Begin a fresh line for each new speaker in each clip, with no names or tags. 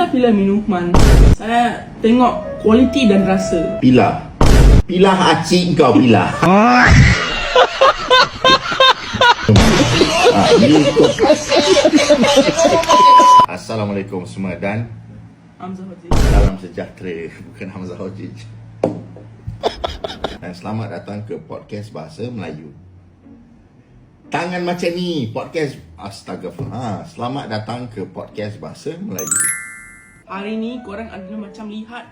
Bila-bila minuman, saya tengok kualiti dan rasa.
Pilah. Pilah acik kau pilah. Assalamualaikum semua dan
Hamzah Hojij.
salam sejahtera. Bukan Hamzah Hojij. Dan selamat datang ke podcast Bahasa Melayu. Tangan macam ni, podcast astagfirullah. Selamat datang ke podcast Bahasa Melayu.
Hari ni korang ada macam lihat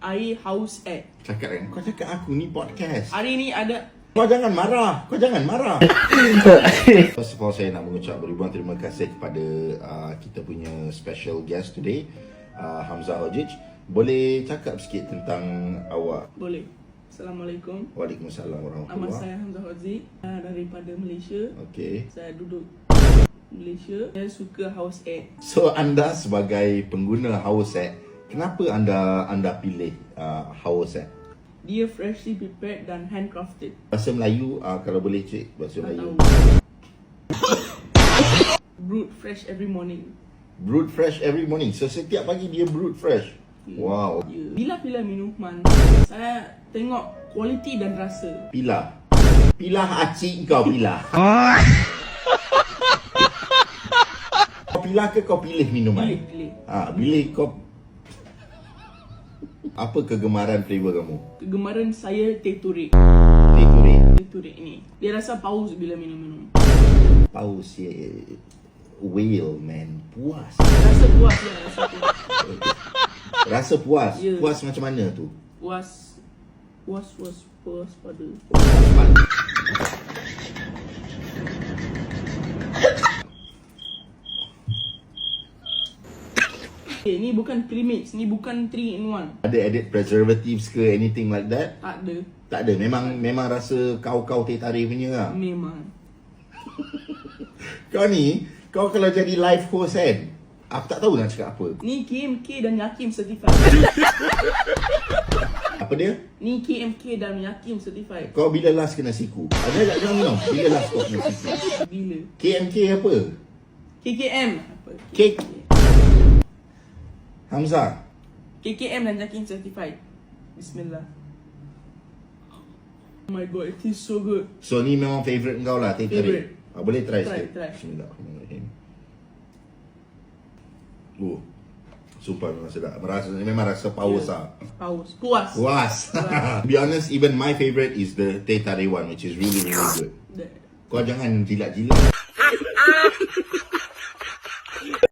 air haus
Cakap kan, kau cakap aku ni podcast.
Hari ni ada.
Kau jangan marah. First of all, saya nak mengucap beribuan terima kasih kepada kita punya special guest today, Hamzah Hojij. Boleh cakap sikit tentang awak?
Boleh. Assalamualaikum.
Waalaikumsalam
Nama
warahmatullahi.
saya Hamzah Hojij, daripada Malaysia.
Okay.
Saya duduk Malaysia. Saya suka haus
So anda sebagai pengguna Hauset, kenapa anda pilih Hauset?
Dia freshly prepared dan handcrafted.
Bahasa Melayu, kalau boleh cik bahasa
Tak
Melayu.
tahu. Brewed fresh every morning.
Brewed fresh every morning. So setiap pagi dia brewed fresh. Wow.
Ya. Bila-bila minuman, saya tengok kualiti dan rasa.
Pilah. Pilah acik kau pilah. Kau pilah ke kau pilih minuman?
Pilih.
Pilih kau. Apa kegemaran flavor kamu?
Kegemaran saya teh turik.
Teh turik.
Teh turik ni, dia rasa paus bila minum-minum.
Paus ya. Whale man. Puas.
Rasa puas ya, rasa puas.
Rasa puas.
Ya.
Puas macam mana tu?
Puas pada. Ni bukan premix, ni bukan 3 in 1.
Ada added preservatives ke anything like that?
Tak ada.
Tak ada. Memang rasa kau teh tarik punya lah.
Memang.
Kau kalau jadi live host kan, aku tak tahu nak cakap apa.
Ni KMK dan Yakim certified.
Apa dia?
Ni KMK dan Yakim certified.
Kau bila last kena siku? Ada tak minum? Bila last kau kena siku?
Bila?
KMK apa?
KKM. Apa?
Kek. Hamzah.
KKM dan Yakim certified. Bismillah. Oh my god, it is so good.
So ni memang favourite kau lah, teh
Favourite.
tarik. Boleh try
Try.
sikit? Bismillahirrahmanirrahim. Sumpah memang rasa paus lah.
Paus. Puas.
Puas. To be honest, even my favourite is the teh tarik one, which is really good.
That-
Kau jangan jilat-jilat.